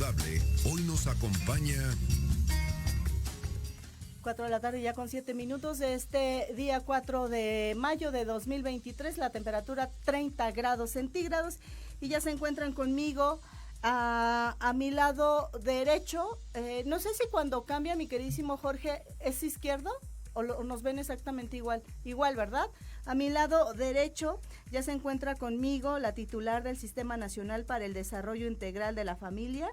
saludable, hoy nos acompaña 4 de la tarde ya con 7 minutos de este día 4 de mayo de 2023, la temperatura 30 grados centígrados y ya se encuentran conmigo a mi lado derecho, no sé si cuando cambia mi queridísimo Jorge es izquierdo o nos ven exactamente igual, ¿verdad? A mi lado derecho ya se encuentra conmigo la titular del Sistema Nacional para el Desarrollo Integral de la Familia,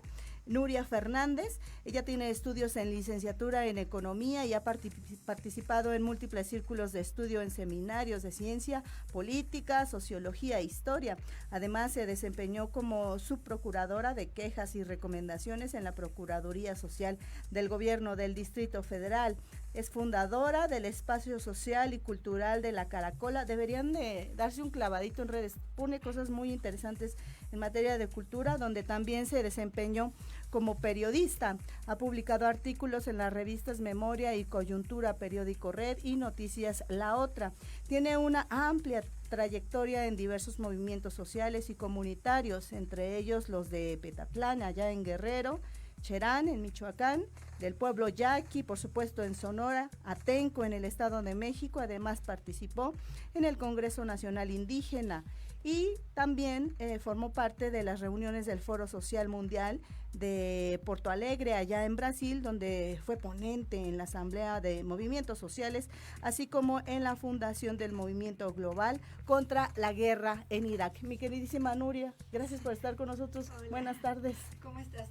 Nuria Fernández. Ella tiene estudios en licenciatura en Economía y ha participado en múltiples círculos de estudio en seminarios de ciencia, política, sociología e historia. Además, se desempeñó como subprocuradora de quejas y recomendaciones en la Procuraduría Social del Gobierno del Distrito Federal. Es fundadora del Espacio Social y Cultural de La Caracola. Deberían de darse un clavadito en redes. Pone cosas muy interesantes en materia de cultura, donde también se desempeñó como periodista. Ha publicado artículos en las revistas Memoria y Coyuntura, Periódico Red y Noticias La Otra. Tiene una amplia trayectoria en diversos movimientos sociales y comunitarios, entre ellos los de Petatlán, allá en Guerrero, Cherán, en Michoacán, del pueblo yaqui, por supuesto en Sonora, Atenco, en el Estado de México. Además participó en el Congreso Nacional Indígena y también formó parte de las reuniones del Foro Social Mundial de Porto Alegre, allá en Brasil, donde fue ponente en la Asamblea de Movimientos Sociales, así como en la fundación del Movimiento Global contra la Guerra en Irak. Mi queridísima Nuria, gracias por estar con nosotros. Hola. Buenas tardes. ¿Cómo estás?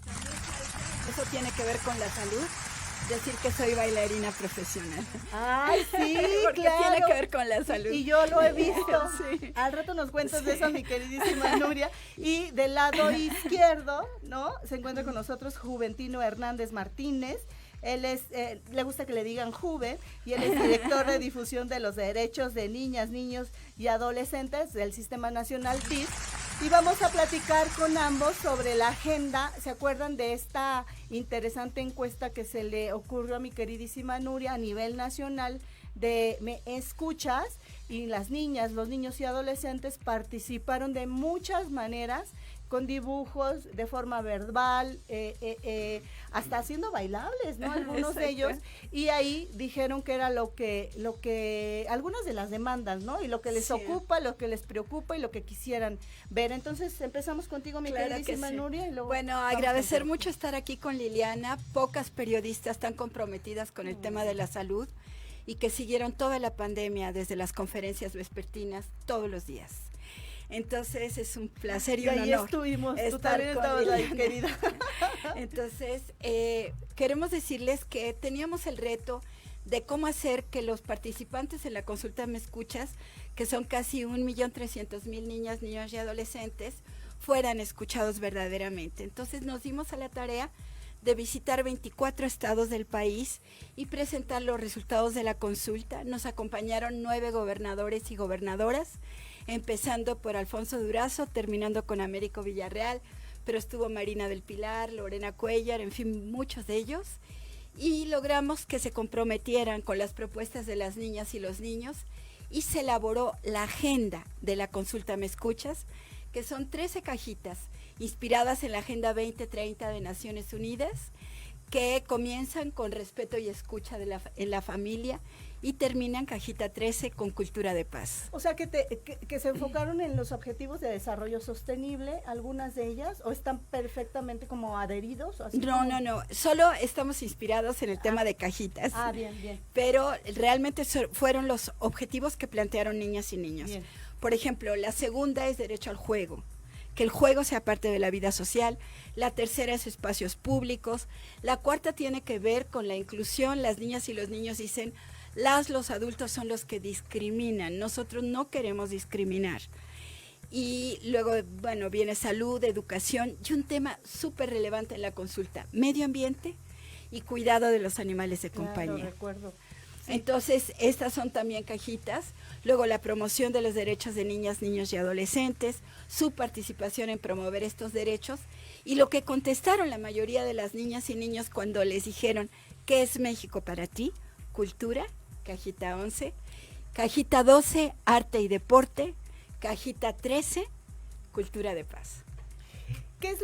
Eso tiene que ver con la salud. Decir que soy bailarina profesional. Ay, sí, porque claro. tiene que ver con la salud. Y yo lo he visto. Sí. Al rato nos cuentas de eso, mi queridísima Nuria. Y del lado izquierdo, ¿no? Se encuentra con nosotros Juventino Hernández Martínez. Él es, le gusta que le digan Juve, y él es director de difusión de los derechos de niñas, niños y adolescentes del Sistema Nacional DIF. Y vamos a platicar con ambos sobre la agenda. ¿Se acuerdan de esta interesante encuesta que se le ocurrió a mi queridísima Nuria a nivel nacional de ¿me escuchas? Y las niñas, los niños y adolescentes participaron de muchas maneras, con dibujos, de forma verbal, hasta haciendo bailables, ¿no? Algunos de ellos, y ahí dijeron que era lo que algunas de las demandas, ¿no? Y lo que les ocupa, lo que les preocupa y lo que quisieran ver. Entonces, empezamos contigo, mi queridísima Nuria. Y luego bueno, agradecer mucho estar aquí con Liliana. Pocas periodistas tan comprometidas con el tema de la salud y que siguieron toda la pandemia desde las conferencias vespertinas todos los días. Entonces es un placer y un honor. Y ahí estuvimos, tú también estabas ahí, querida. Entonces, queremos decirles que teníamos el reto de cómo hacer que los participantes en la consulta Me Escuchas, que son casi 1.300.000 niñas, niños y adolescentes, fueran escuchados verdaderamente. Entonces nos dimos a la tarea de visitar 24 estados del país y presentar los resultados de la consulta. Nos acompañaron 9 gobernadores y gobernadoras, empezando por Alfonso Durazo, terminando con Américo Villarreal, pero estuvo Marina del Pilar, Lorena Cuellar, en fin, muchos de ellos, y logramos que se comprometieran con las propuestas de las niñas y los niños, y se elaboró la agenda de la consulta Me Escuchas, que son 13 cajitas inspiradas en la Agenda 2030 de Naciones Unidas, que comienzan con respeto y escucha en la familia y terminan cajita 13 con cultura de paz. O sea, que se enfocaron en los objetivos de desarrollo sostenible, algunas de ellas, o están perfectamente como adheridos. ¿O así no, solo estamos inspirados en el tema de cajitas. Ah, bien. Pero realmente fueron los objetivos que plantearon niñas y niños. Bien. Por ejemplo, la segunda es derecho al juego, que el juego sea parte de la vida social. La tercera es espacios públicos. La cuarta tiene que ver con la inclusión. Las niñas y los niños dicen, los adultos son los que discriminan. Nosotros no queremos discriminar. Y luego, bueno, viene salud, educación y un tema súper relevante en la consulta, medio ambiente y cuidado de los animales de compañía. Claro, recuerdo. Sí. Entonces, estas son también cajitas. Luego, la promoción de los derechos de niñas, niños y adolescentes, su participación en promover estos derechos. Y lo que contestaron la mayoría de las niñas y niños cuando les dijeron, ¿qué es México para ti? Cultura, cajita 11. Cajita 12, arte y deporte. Cajita 13, cultura de paz. ¿Qué es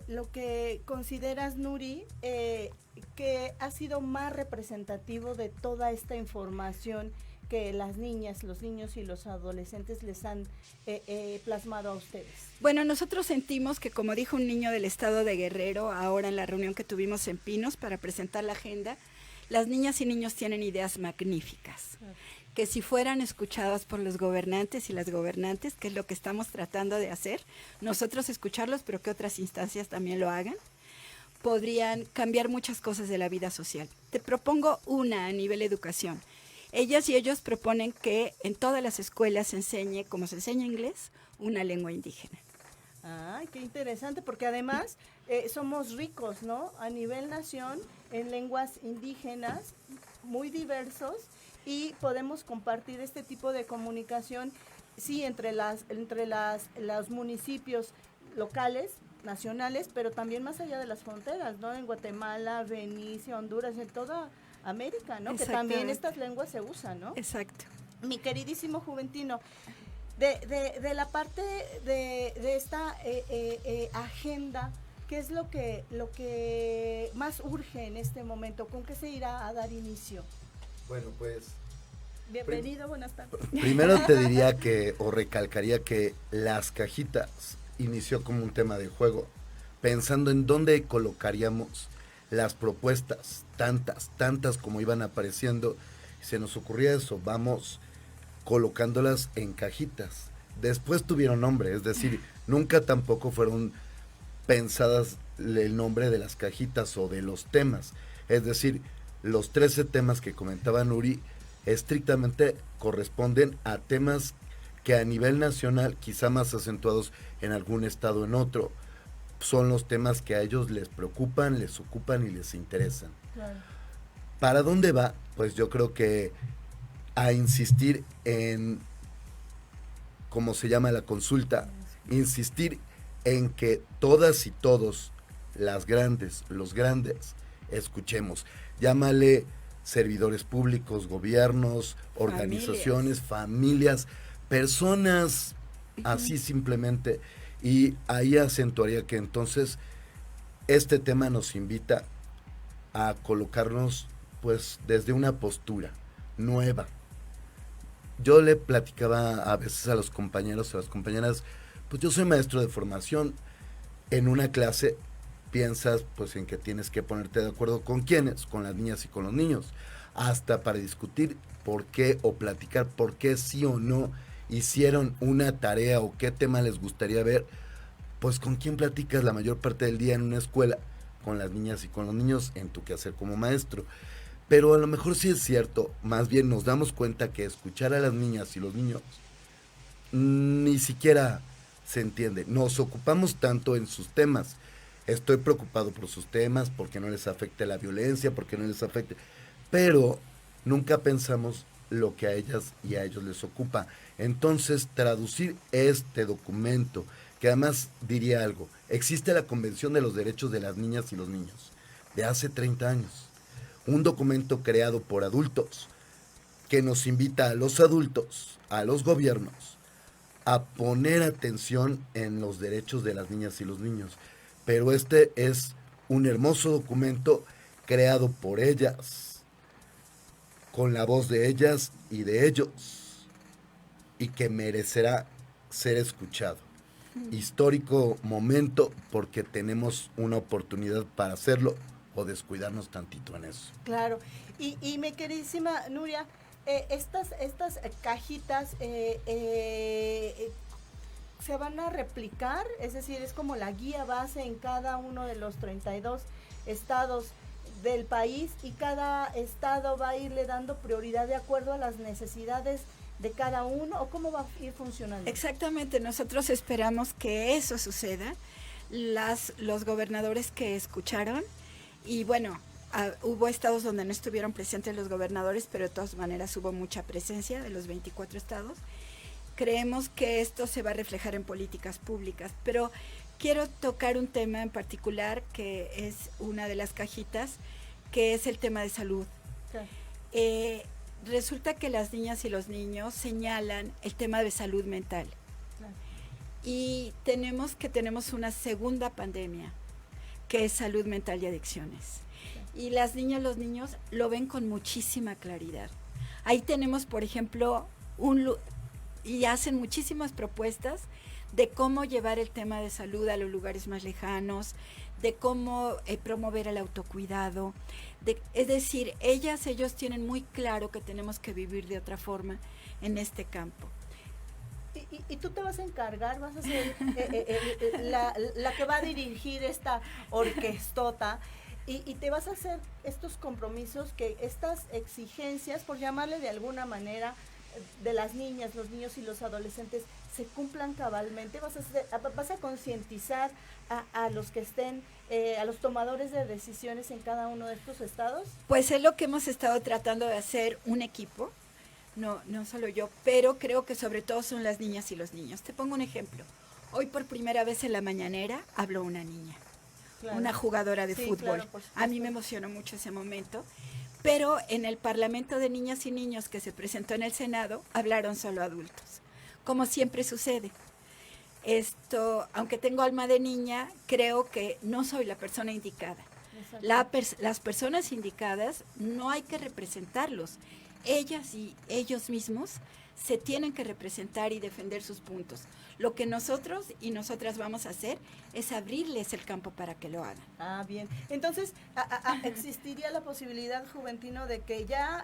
lo que consideras, Nuri, que ha sido más representativo de toda esta información que las niñas, los niños y los adolescentes les han plasmado a ustedes? Bueno, nosotros sentimos que, como dijo un niño del estado de Guerrero ahora en la reunión que tuvimos en Pinos para presentar la agenda, las niñas y niños tienen ideas magníficas, que si fueran escuchadas por los gobernantes y las gobernantes, que es lo que estamos tratando de hacer, nosotros escucharlos, pero que otras instancias también lo hagan, podrían cambiar muchas cosas de la vida social. Te propongo una a nivel educación. Ellas y ellos proponen que en todas las escuelas se enseñe, como se enseña inglés, una lengua indígena. Ay, qué interesante, porque además somos ricos, ¿no? A nivel nación, en lenguas indígenas, muy diversos, y podemos compartir este tipo de comunicación, sí, entre los municipios locales, nacionales, pero también más allá de las fronteras, ¿no? En Guatemala, Belice, Honduras, en toda América, ¿no? Que también estas lenguas se usan, ¿no? Exacto. Mi queridísimo Juventino, de la parte de esta agenda, ¿qué es lo que más urge en este momento? ¿Con qué se irá a dar inicio? Bueno, pues Bienvenido, buenas tardes. primero te diría o recalcaría que las cajitas inició como un tema de juego, pensando en dónde colocaríamos las propuestas, tantas como iban apareciendo. Se nos ocurría eso, vamos colocándolas en cajitas. Después tuvieron nombre, es decir, nunca tampoco fueron pensadas el nombre de las cajitas o de los temas. Es decir, los 13 temas que comentaba Nuri estrictamente corresponden a temas que a nivel nacional, quizá más acentuados en algún estado en otro, son los temas que a ellos les preocupan, les ocupan y les interesan. Claro. ¿Para dónde va? Pues yo creo que a insistir en, como se llama la consulta, insistir en que todas y todos, las grandes, los grandes, escuchemos. Llámale servidores públicos, gobiernos, organizaciones, familias, personas, así simplemente. Y ahí acentuaría que entonces este tema nos invita a colocarnos pues desde una postura nueva. Yo le platicaba a veces a los compañeros, a las compañeras, pues yo soy maestro de formación. En una clase piensas pues en que tienes que ponerte de acuerdo con quiénes, con las niñas y con los niños, hasta para discutir por qué o platicar por qué sí o no hicieron una tarea o qué tema les gustaría ver. Pues con quién platicas la mayor parte del día en una escuela, con las niñas y con los niños en tu quehacer como maestro. Pero a lo mejor sí es cierto, más bien nos damos cuenta que escuchar a las niñas y los niños ni siquiera se entiende. Nos ocupamos tanto en sus temas. Estoy preocupado por sus temas, porque no les afecte la violencia, porque no les afecte, pero nunca pensamos lo que a ellas y a ellos les ocupa. Entonces, traducir este documento, que además diría algo, existe la Convención de los Derechos de las Niñas y los Niños, de hace 30 años, un documento creado por adultos, que nos invita a los adultos, a los gobiernos, a poner atención en los derechos de las niñas y los niños. Pero este es un hermoso documento creado por ellas, con la voz de ellas y de ellos, y que merecerá ser escuchado. Histórico momento, porque tenemos una oportunidad para hacerlo o descuidarnos tantito en eso. Claro, y mi queridísima Nuria, estas cajitas se van a replicar, es decir, es como la guía base en cada uno de los 32 estados del país, y cada estado va a irle dando prioridad de acuerdo a las necesidades de cada uno, o cómo va a ir funcionando. Exactamente, nosotros esperamos que eso suceda. Los gobernadores que escucharon, y bueno, hubo estados donde no estuvieron presentes los gobernadores, pero de todas maneras hubo mucha presencia de los 24 estados. Creemos que esto se va a reflejar en políticas públicas, pero quiero tocar un tema en particular que es una de las cajitas, que es el tema de salud. Okay. Resulta que las niñas y los niños señalan el tema de salud mental. Claro. y tenemos una segunda pandemia, que es salud mental y adicciones. Y las niñas, los niños lo ven con muchísima claridad. Ahí tenemos, por ejemplo, y hacen muchísimas propuestas de cómo llevar el tema de salud a los lugares más lejanos, de cómo promover el autocuidado. Es decir, ellos tienen muy claro que tenemos que vivir de otra forma en este campo. Y tú te vas a encargar, vas a ser la que va a dirigir esta orquestota y te vas a hacer estos compromisos, que estas exigencias, por llamarle de alguna manera, de las niñas, los niños y los adolescentes se cumplan cabalmente. Vas a concientizar a los que estén, a los tomadores de decisiones en cada uno de estos estados. Pues es lo que hemos estado tratando de hacer un equipo, no solo yo, pero creo que sobre todo son las niñas y los niños. Te pongo un ejemplo. Hoy por primera vez en la mañanera habló una niña, claro, una jugadora de fútbol. Claro, a mí me emocionó mucho ese momento. Pero en el Parlamento de Niñas y Niños que se presentó en el Senado, hablaron solo adultos, como siempre sucede. Aunque tengo alma de niña, creo que no soy la persona indicada. Las personas indicadas no hay que representarlos. Ellas y ellos mismos se tienen que representar y defender sus puntos. Lo que nosotros y nosotras vamos a hacer es abrirles el campo para que lo hagan. Ah, bien. Entonces, ¿existiría la posibilidad, Juventino, de que ya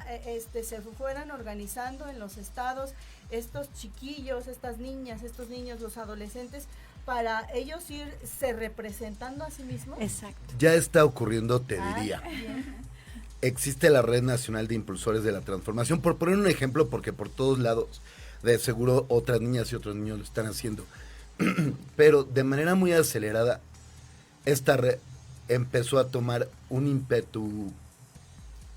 se fueran organizando en los estados estos chiquillos, estas niñas, estos niños, los adolescentes, para ellos irse representando a sí mismos? Exacto. Ya está ocurriendo, te diría. Existe la Red Nacional de Impulsores de la Transformación, por poner un ejemplo, porque por todos lados de seguro otras niñas y otros niños lo están haciendo. Pero de manera muy acelerada, esta red empezó a tomar un ímpetu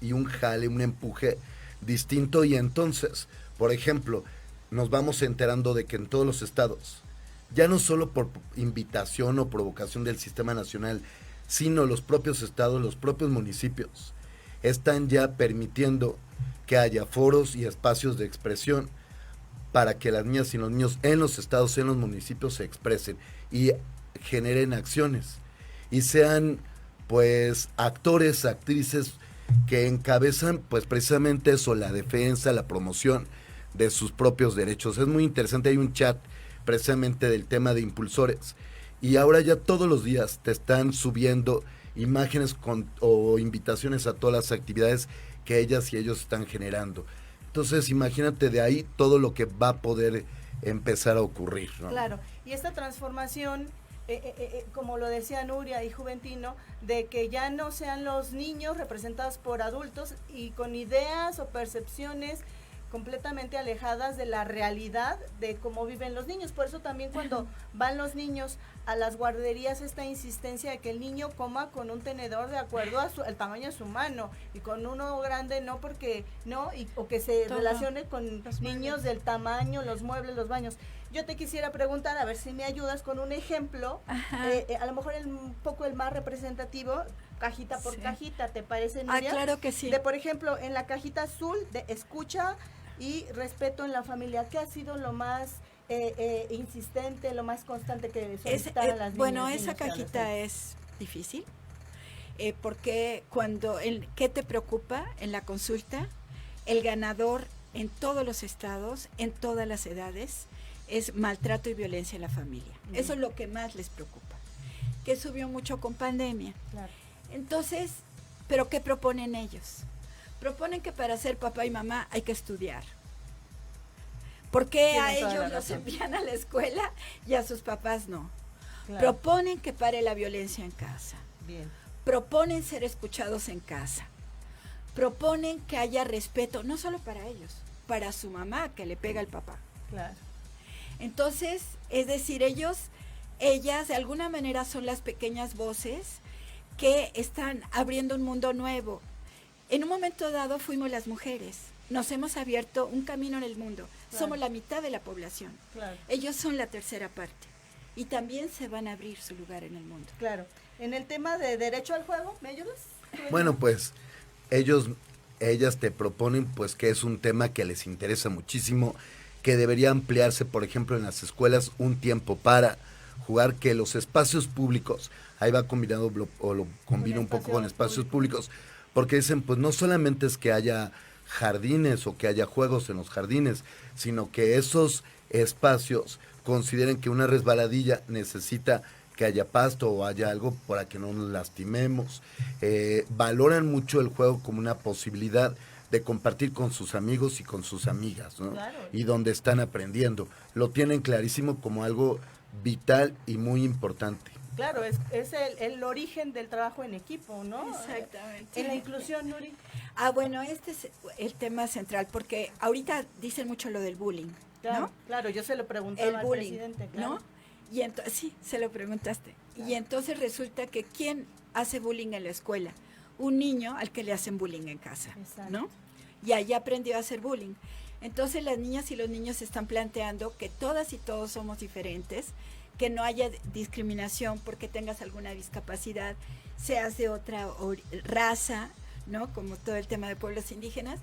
y un jale, un empuje distinto, y entonces, por ejemplo, nos vamos enterando de que en todos los estados, ya no solo por invitación o provocación del Sistema Nacional, sino los propios estados, los propios municipios, están ya permitiendo que haya foros y espacios de expresión para que las niñas y los niños en los estados, en los municipios se expresen y generen acciones y sean pues actores, actrices que encabezan pues precisamente eso, la defensa, la promoción de sus propios derechos. Es muy interesante, hay un chat precisamente del tema de impulsores y ahora ya todos los días te están subiendo imágenes o invitaciones a todas las actividades que ellas y ellos están generando. Entonces, imagínate de ahí todo lo que va a poder empezar a ocurrir, ¿no? Claro, y esta transformación, como lo decía Nuria y Juventino, de que ya no sean los niños representados por adultos y con ideas o percepciones completamente alejadas de la realidad de cómo viven los niños. Por eso también cuando van los niños a las guarderías, esta insistencia de que el niño coma con un tenedor de acuerdo al tamaño de su mano, y con uno grande no, porque no, o que se relacione con los niños del tamaño, los muebles, los baños. Yo te quisiera preguntar, a ver si me ayudas con un ejemplo, a lo mejor un poco el más representativo, cajita por cajita, ¿te parece, Nuria? Claro que sí. De, por ejemplo, en la cajita azul de escucha y respeto en la familia, ¿qué ha sido lo más insistente, lo más constante que solicitan a las niñas? Bueno, esa cajita es difícil, porque ¿qué te preocupa en la consulta? El ganador en todos los estados, en todas las edades, es maltrato y violencia en la familia. Eso es lo que más les preocupa, que subió mucho con pandemia. Claro. Entonces, ¿pero qué proponen ellos? Proponen que para ser papá y mamá hay que estudiar. ¿Por qué a ellos los envían a la escuela y a sus papás no? Claro. Proponen que pare la violencia en casa. Bien. Proponen ser escuchados en casa. Proponen que haya respeto, no solo para ellos, para su mamá que le pega al papá. Claro. Entonces, es decir, ellas de alguna manera son las pequeñas voces que están abriendo un mundo nuevo. En un momento dado fuimos las mujeres, nos hemos abierto un camino en el mundo, claro. Somos la mitad de la población, claro. Ellos son la tercera parte y también se van a abrir su lugar en el mundo. Claro. En el tema de derecho al juego, ¿me ayudas? Bueno, pues ellas te proponen pues que es un tema que les interesa muchísimo que debería ampliarse, por ejemplo, en las escuelas un tiempo para jugar, que los espacios públicos, ahí va combinado o lo combina un poco con espacios públicos, porque dicen, pues no solamente es que haya jardines o que haya juegos en los jardines, sino que esos espacios consideren que una resbaladilla necesita que haya pasto o haya algo para que no nos lastimemos. Valoran mucho el juego como una posibilidad de compartir con sus amigos y con sus amigas, ¿no? Claro. Y donde están aprendiendo. Lo tienen clarísimo como algo vital y muy importante. Claro, es el origen del trabajo en equipo, ¿no? Exactamente. En la inclusión, Nuri. Bueno, este es el tema central, porque ahorita dicen mucho lo del bullying, Claro, ¿no? claro, yo se lo preguntaba El al bullying, presidente, claro. ¿no? Y entonces, sí, se lo preguntaste. Claro. Y entonces resulta que ¿quién hace bullying en la escuela? Un niño al que le hacen bullying en casa, Exacto. ¿no? Y allá aprendió a hacer bullying. Entonces las niñas y los niños se están planteando que todas y todos somos diferentes, que no haya discriminación porque tengas alguna discapacidad, seas de otra raza, ¿no? Como todo el tema de pueblos indígenas,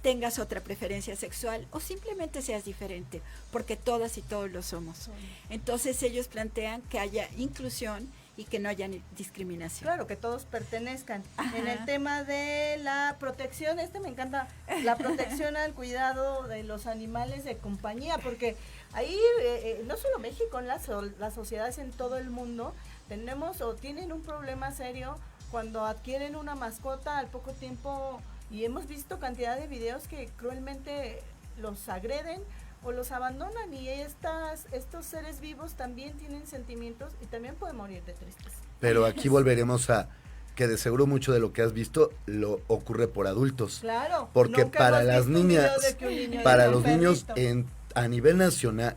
tengas otra preferencia sexual o simplemente seas diferente, porque todas y todos lo somos. Entonces ellos plantean que haya inclusión y que no haya discriminación. Claro, que todos pertenezcan. Ajá. En el tema de la protección, me encanta, la protección al cuidado de los animales de compañía, porque ahí, no solo México, en las sociedades en todo el mundo, tenemos o tienen un problema serio cuando adquieren una mascota al poco tiempo, y hemos visto cantidad de videos que cruelmente los agreden o los abandonan, y estos seres vivos también tienen sentimientos y también pueden morir de tristeza. Pero aquí volveremos a que de seguro mucho de lo que has visto lo ocurre por adultos. Claro. Porque nunca para hemos las visto un video niñas, de que un niño para era un los niños perrito. a nivel nacional,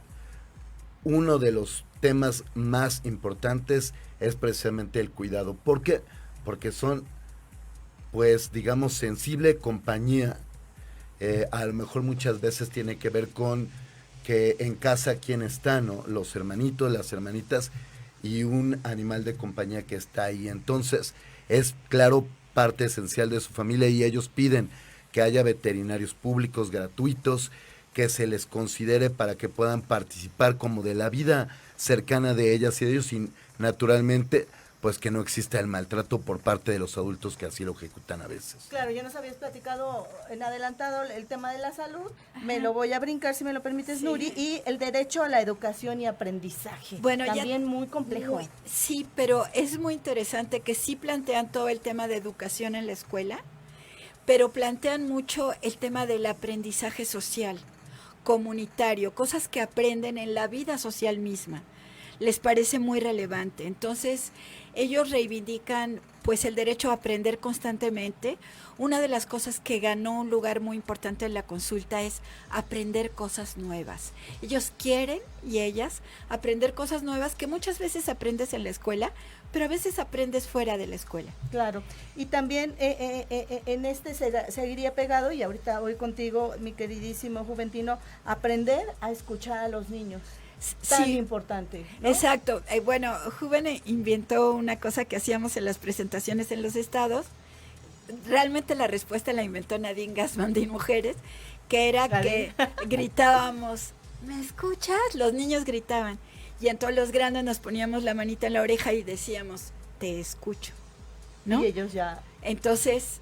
uno de los temas más importantes es precisamente el cuidado. ¿Por qué? Porque son, pues, digamos, sensible compañía. A lo mejor muchas veces tiene que ver con que en casa quién está, ¿no? Los hermanitos, las hermanitas y un animal de compañía que está ahí. Entonces, es claro parte esencial de su familia y ellos piden que haya veterinarios públicos gratuitos, que se les considere para que puedan participar como de la vida cercana de ellas y de ellos, y naturalmente pues que no exista el maltrato por parte de los adultos que así lo ejecutan a veces. Claro, ya nos habías platicado en adelantado el tema de la salud, me lo voy a brincar si me lo permites, Sí. Nuri, y el derecho a la educación y aprendizaje. Bueno, también muy complejo. Sí, pero es muy interesante que sí plantean todo el tema de educación en la escuela, pero plantean mucho el tema del aprendizaje social, comunitario, cosas que aprenden en la vida social misma. Les parece muy relevante. Entonces, ellos reivindican pues el derecho a aprender constantemente. Una de las cosas que ganó un lugar muy importante en la consulta es aprender cosas nuevas. Ellos quieren, y ellas, aprender cosas nuevas que muchas veces aprendes en la escuela, pero a veces aprendes fuera de la escuela. Claro, y también en seguiría pegado, y ahorita voy contigo, mi queridísimo Juventino, aprender a escuchar a los niños. Tan Sí, importante, ¿no? exacto. Bueno, Juven inventó una cosa que hacíamos en las presentaciones en los estados. Realmente la respuesta la inventó Nadine Gassman de Mujeres, que era que gritábamos, ¿me escuchas? Los niños gritaban. Y entonces los grandes nos poníamos la manita en la oreja y decíamos, te escucho, ¿no? Y ellos ya... Entonces,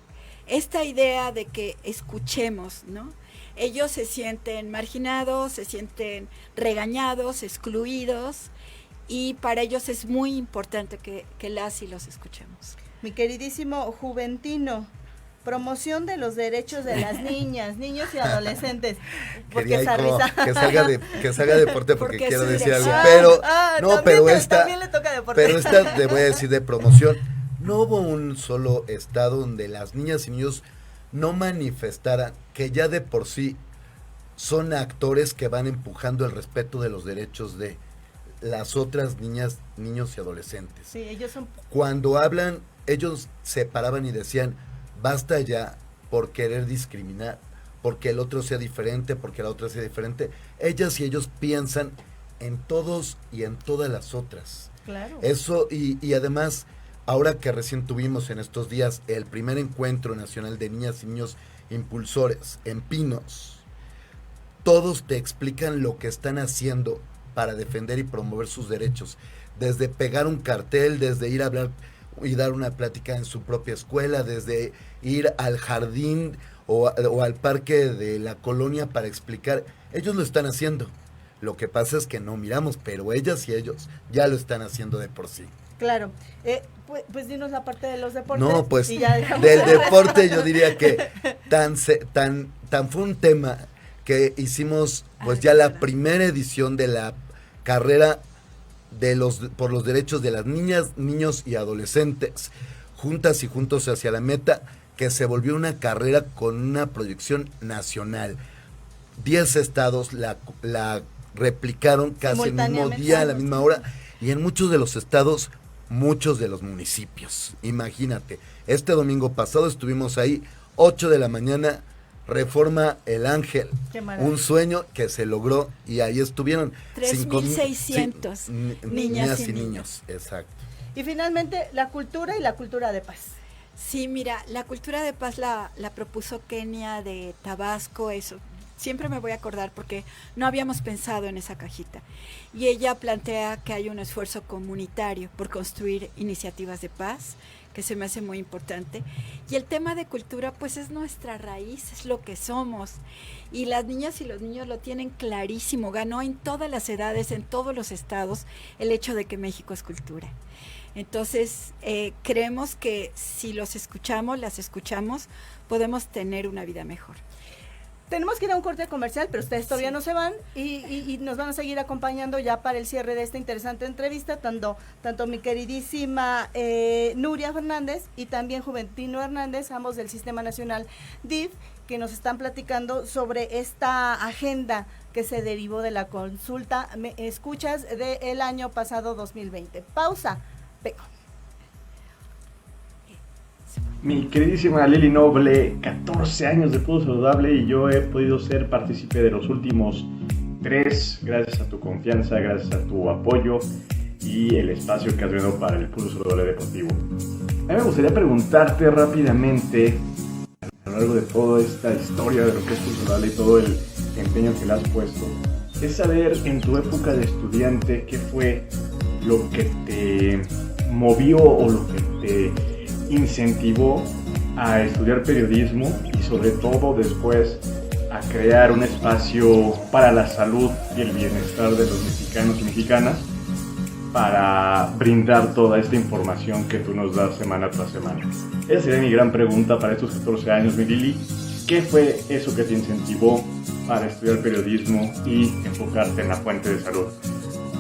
esta idea de que escuchemos, ¿no? Ellos se sienten marginados, se sienten regañados, excluidos, y para ellos es muy importante que las y los escuchemos. Mi queridísimo Juventino, promoción de los derechos de las niñas, niños y adolescentes. Porque Quería esa como risa. que salga deporte porque Porque quiero sí, decir algo, ah, pero no, también pero también le toca deporte. pero esta te voy a decir de promoción. No hubo un solo estado donde las niñas y niños no manifestaran que ya de por sí son actores que van empujando el respeto de los derechos de las otras niñas, niños y adolescentes. Sí, ellos son... Cuando hablan, ellos se paraban y decían, basta ya por querer discriminar, porque el otro sea diferente, porque la otra sea diferente. Ellas y ellos piensan en todos y en todas las otras. Claro. Eso, y además, ahora que recién tuvimos en estos días el primer encuentro nacional de niñas y niños impulsores en Pinos, todos te explican lo que están haciendo para defender y promover sus derechos, desde pegar un cartel, desde ir a hablar y dar una plática en su propia escuela, desde ir al jardín o al parque de la colonia para explicar. Ellos lo están haciendo. Lo que pasa es que no miramos, pero ellas y ellos ya lo están haciendo de por sí. Claro. Pues dinos la parte de los deportes. No, pues y ya dejamos. del deporte yo diría que tan fue un tema que hicimos pues ya la primera edición de la carrera por los derechos de las niñas, niños y adolescentes, juntas y juntos hacia la meta, que se volvió una carrera con una proyección nacional. 10 estados la replicaron casi el mismo día, a la misma hora, y en muchos de los estados, muchos de los municipios. Imagínate, este domingo pasado estuvimos ahí, 8 de la mañana, Reforma El Ángel, un sueño que se logró, y ahí estuvieron 3,600 niñas y niños. Exacto. Y finalmente, la cultura y la cultura de paz. Sí, mira, la cultura de paz la propuso Kenia de Tabasco, eso. Siempre me voy a acordar porque no habíamos pensado en esa cajita. Y ella plantea que hay un esfuerzo comunitario por construir iniciativas de paz, que se me hace muy importante. Y el tema de cultura, pues es nuestra raíz, es lo que somos. Y las niñas y los niños lo tienen clarísimo. Ganó en todas las edades, en todos los estados, el hecho de que México es cultura. Entonces, creemos que si los escuchamos, las escuchamos, podemos tener una vida mejor. Tenemos que ir a un corte comercial, pero ustedes todavía no se van y nos van a seguir acompañando ya para el cierre de esta interesante entrevista, tanto mi queridísima Nuria Fernández y también Juventino Hernández, ambos del Sistema Nacional DIF, que nos están platicando sobre esta agenda que se derivó de la consulta escuchas del año pasado 2020. Pausa. Vengo. Mi queridísima Lili Noble, 14 años de Pulso Saludable y yo he podido ser partícipe de los últimos 3, gracias a tu confianza, gracias a tu apoyo y el espacio que has dado para el Pulso Saludable Deportivo. A mí me gustaría preguntarte rápidamente, a lo largo de toda esta historia de lo que es Pulso Saludable y todo el empeño que le has puesto, es saber en tu época de estudiante qué fue lo que te movió o lo que te incentivó a estudiar periodismo y sobre todo después a crear un espacio para la salud y el bienestar de los mexicanos y mexicanas para brindar toda esta información que tú nos das semana tras semana. Esa sería mi gran pregunta para estos 14 años, mi Lili. ¿Qué fue eso que te incentivó para estudiar periodismo y enfocarte en la fuente de salud?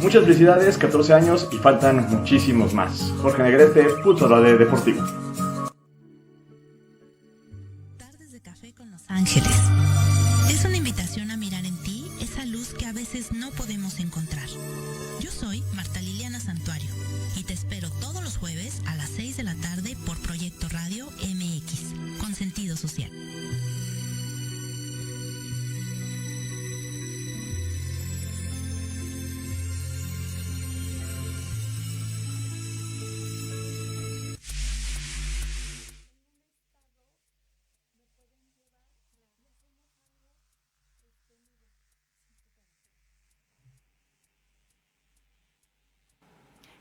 Muchas felicidades, 14 años y faltan muchísimos más. Jorge Negrete, Pulso Saludable Deportivo. Tardes de café con Los Ángeles. Es una invitación a mirar en ti esa luz que a veces no podemos encontrar. Yo soy Marta Liliana Santuario y te espero todos los jueves a las 6 de la tarde por Proyecto Radio MX, con sentido social.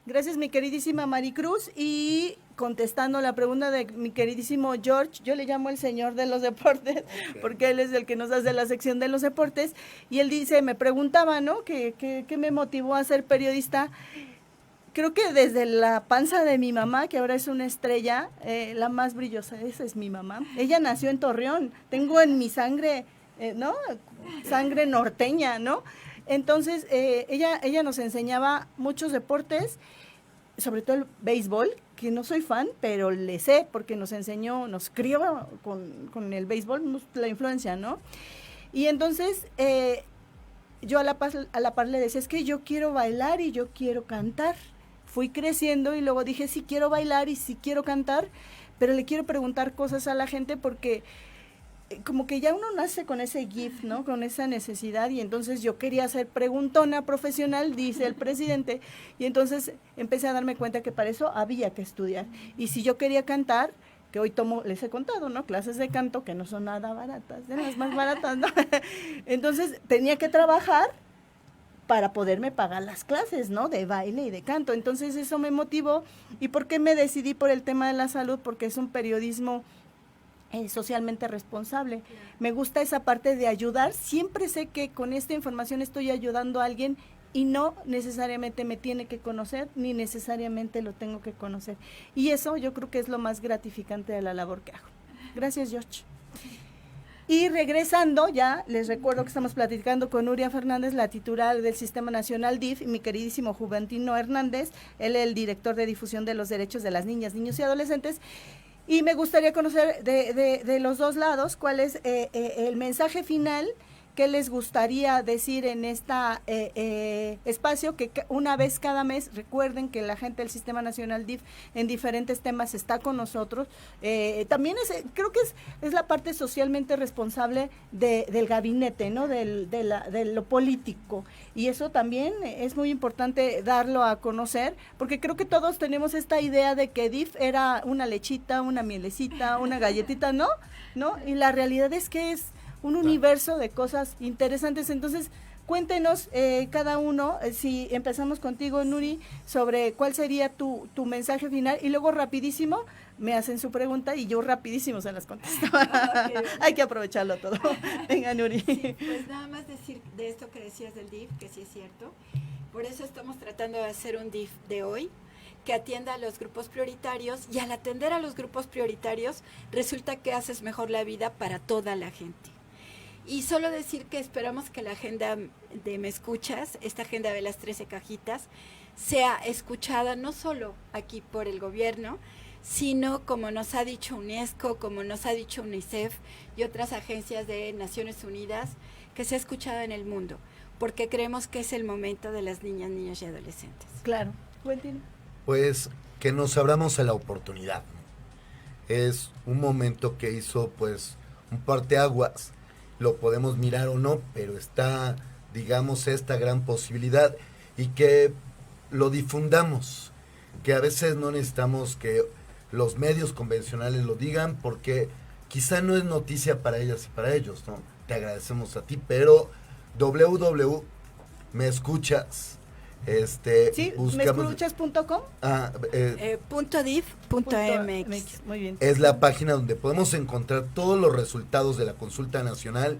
Gracias, mi queridísima Maricruz. Y contestando la pregunta de mi queridísimo George, yo le llamo el señor de los deportes, porque él es el que nos hace la sección de los deportes, y él dice, me preguntaba, ¿no?, ¿qué me motivó a ser periodista? Creo que desde la panza de mi mamá, que ahora es una estrella, la más brillosa, esa es mi mamá. Ella nació en Torreón, tengo en mi sangre, ¿no?, sangre norteña, ¿no? Entonces, ella nos enseñaba muchos deportes, sobre todo el béisbol, que no soy fan, pero le sé, porque nos enseñó, nos crió con el béisbol, la influencia, ¿no? Y entonces, yo a la par le decía, es que yo quiero bailar y yo quiero cantar. Fui creciendo y luego dije, sí quiero bailar y sí quiero cantar, pero le quiero preguntar cosas a la gente porque como que ya uno nace con ese gift, ¿no?, con esa necesidad, y entonces yo quería ser preguntona profesional, dice el presidente, y entonces empecé a darme cuenta que para eso había que estudiar, y si yo quería cantar, que hoy tomo, les he contado, ¿no? Clases de canto que no son nada baratas, de las más baratas, ¿no? Entonces tenía que trabajar para poderme pagar las clases, ¿no? De baile y de canto. Entonces eso me motivó. ¿Y por qué me decidí por el tema de la salud? Porque es un periodismo socialmente responsable. Me gusta esa parte de ayudar. Siempre sé que con esta información estoy ayudando a alguien y no necesariamente me tiene que conocer, ni necesariamente lo tengo que conocer. Y eso yo creo que es lo más gratificante de la labor que hago. Gracias, George. Y regresando, ya les recuerdo que estamos platicando con Nuria Fernández, la titular del Sistema Nacional DIF, y mi queridísimo Juventino Hernández, él es el director de difusión de los derechos de las niñas, niños y adolescentes. Y me gustaría conocer de los dos lados cuál es el mensaje final que les gustaría decir en esta espacio, que una vez cada mes recuerden que la gente del Sistema Nacional DIF en diferentes temas está con nosotros. También creo que es la parte socialmente responsable del gabinete, ¿no? De lo político, y eso también es muy importante darlo a conocer, porque creo que todos tenemos esta idea de que DIF era una lechita, una mielecita, una galletita, ¿no? Y la realidad es que es un universo de cosas interesantes. Entonces, cuéntenos cada uno, si empezamos contigo, Nuri, sobre cuál sería tu mensaje final, y luego rapidísimo me hacen su pregunta y yo rapidísimo se las contesto. Okay. Hay que aprovecharlo todo. Venga, Nuri. Sí, pues nada más decir de esto que decías del DIF, que sí es cierto. Por eso estamos tratando de hacer un DIF de hoy que atienda a los grupos prioritarios, y al atender a los grupos prioritarios resulta que haces mejor la vida para toda la gente. Y solo decir que esperamos que la agenda de Me Escuchas, esta agenda de las 13 cajitas, sea escuchada no solo aquí por el gobierno, sino como nos ha dicho UNESCO, como nos ha dicho UNICEF y otras agencias de Naciones Unidas, que sea escuchada en el mundo, porque creemos que es el momento de las niñas, niños y adolescentes. Claro. Cuéntanos. Pues que nos abramos a la oportunidad, ¿no? Es un momento que hizo pues un parteaguas. Lo podemos mirar o no, pero está, digamos, esta gran posibilidad, y que lo difundamos, que a veces no necesitamos que los medios convencionales lo digan, porque quizá no es noticia para ellas y para ellos, ¿no? Te agradecemos a ti, pero Me Escuchas, sí, buscamos, meescuchas.com. .dif.mx. Muy bien. Es la página donde podemos encontrar todos los resultados de la consulta nacional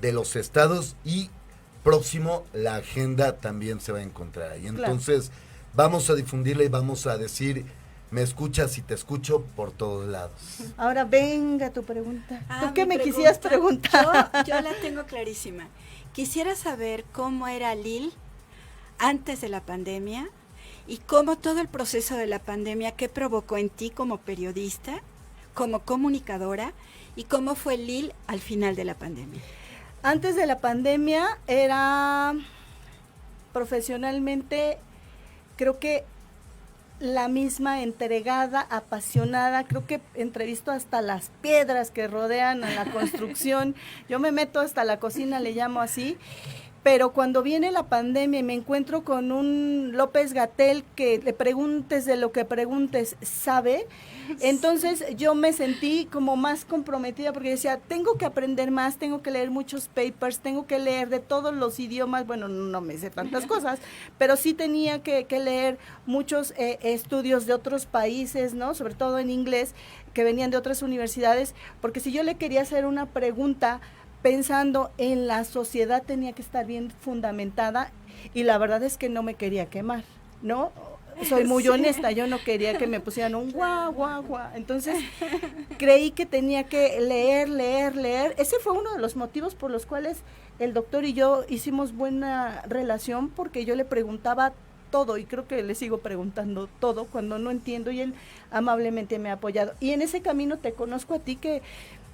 de los estados, y próximo la agenda también se va a encontrar ahí. Entonces, vamos a difundirla y vamos a decir: me escuchas y te escucho por todos lados. Ahora venga tu pregunta. ¿Tú qué me quisieras preguntar? Yo la tengo clarísima. Quisiera saber cómo era Lil antes de la pandemia, y cómo todo el proceso de la pandemia, qué provocó en ti como periodista, como comunicadora, y cómo fue Lil al final de la pandemia. Antes de la pandemia era profesionalmente, creo que la misma, entregada, apasionada. Creo que entrevisto hasta las piedras que rodean a la construcción. Yo me meto hasta la cocina, le llamo así. Pero cuando viene la pandemia y me encuentro con un López-Gatell que le preguntes de lo que preguntes, sabe, entonces yo me sentí como más comprometida, porque decía, tengo que aprender más, tengo que leer muchos papers, tengo que leer de todos los idiomas. Bueno, no me sé tantas cosas, pero sí tenía que leer muchos estudios de otros países, ¿no? Sobre todo en inglés, que venían de otras universidades, porque si yo le quería hacer una pregunta pensando en la sociedad, tenía que estar bien fundamentada, y la verdad es que no me quería quemar, ¿no? Soy muy honesta, yo no quería que me pusieran un guau, guau, guau. Entonces, creí que tenía que leer. Ese fue uno de los motivos por los cuales el doctor y yo hicimos buena relación, porque yo le preguntaba todo, y creo que le sigo preguntando todo cuando no entiendo, y él amablemente me ha apoyado. Y en ese camino te conozco a ti, que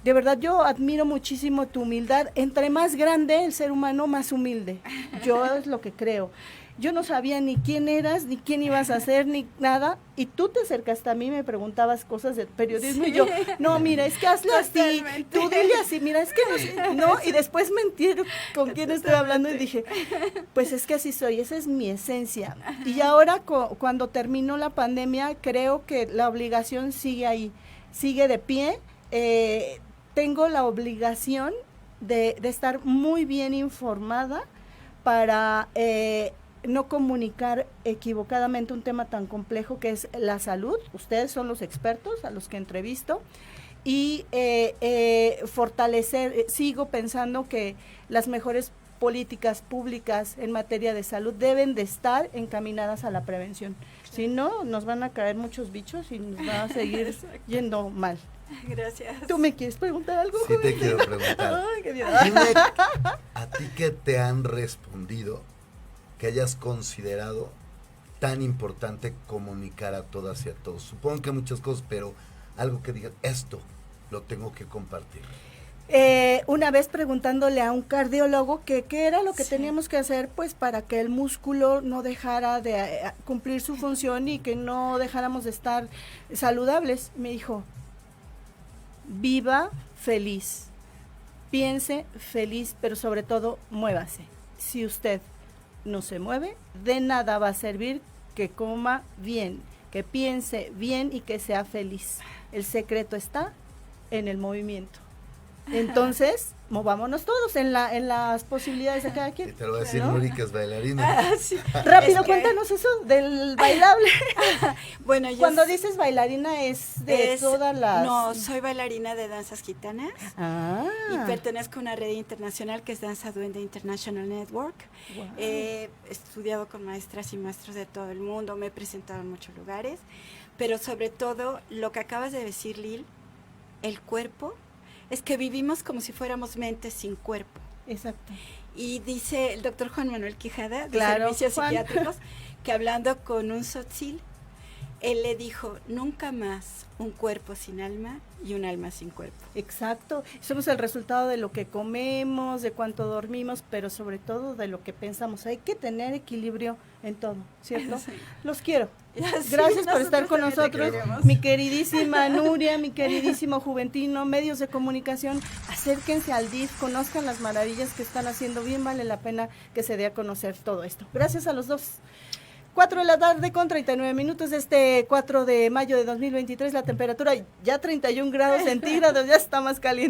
de verdad yo admiro muchísimo tu humildad. Entre más grande el ser humano, más humilde. Yo es lo que creo. Yo no sabía ni quién eras, ni quién ibas a ser, ni nada, y tú te acercaste a mí, me preguntabas cosas de periodismo, sí. Y yo, no, mira, es que hazlo así, tú dile así, mira, es que no, y después me entiendo con quién estoy hablando, y dije, pues es que así soy, esa es mi esencia. Y ahora cuando terminó la pandemia, creo que la obligación sigue ahí. sigue de pie. Tengo la obligación de estar muy bien informada para no comunicar equivocadamente un tema tan complejo que es la salud. Ustedes son los expertos a los que entrevisto. Y fortalecer, sigo pensando que las mejores políticas públicas en materia de salud deben de estar encaminadas a la prevención. Si no, nos van a caer muchos bichos y nos va a seguir yendo mal. Gracias. ¿Tú me quieres preguntar algo? Sí te quiero preguntar. Ay, qué bien. Dime, a ti que te han respondido, que hayas considerado tan importante comunicar a todas y a todos. Supongo que muchas cosas, pero algo que digas, esto lo tengo que compartir. Una vez preguntándole a un cardiólogo que qué era lo que teníamos que hacer pues para que el músculo no dejara de cumplir su función y que no dejáramos de estar saludables, me dijo, viva feliz, piense feliz, pero sobre todo muévase. Si usted no se mueve, de nada va a servir que coma bien, que piense bien y que sea feliz. El secreto está en el movimiento. Entonces, movámonos todos en las posibilidades de cada quien. Y te lo voy a decir, ¿no? Nuri, que es bailarina. Sí. Rápido, Es que- cuéntanos eso del bailable. Bueno, yo Cuando dices bailarina es de todas las... No, soy bailarina de danzas gitanas. Ah. Y pertenezco a una red internacional que es Danza Duende International Network. Wow. He estudiado con maestras y maestros de todo el mundo, me he presentado en muchos lugares, pero sobre todo lo que acabas de decir, Lil, el cuerpo, es que vivimos como si fuéramos mentes sin cuerpo. Exacto. Y dice el doctor Juan Manuel Quijada, de Claro, Servicios Juan. Psiquiátricos, que hablando con un tzotzil, él le dijo, nunca más un cuerpo sin alma y un alma sin cuerpo. Exacto. Somos el resultado de lo que comemos, de cuánto dormimos, pero sobre todo de lo que pensamos. Hay que tener equilibrio en todo, ¿cierto? Sí. Los quiero. Sí, Gracias por estar nosotros con también te nosotros, queremos. mi queridísima Nuria, mi queridísimo Juventino, medios de comunicación, acérquense al DIF, conozcan las maravillas que están haciendo, bien vale la pena que se dé a conocer todo esto. Gracias a los dos. 4 de la tarde con 39 minutos, este 4 de mayo de 2023, la temperatura ya 31 grados centígrados, ya está más caliente.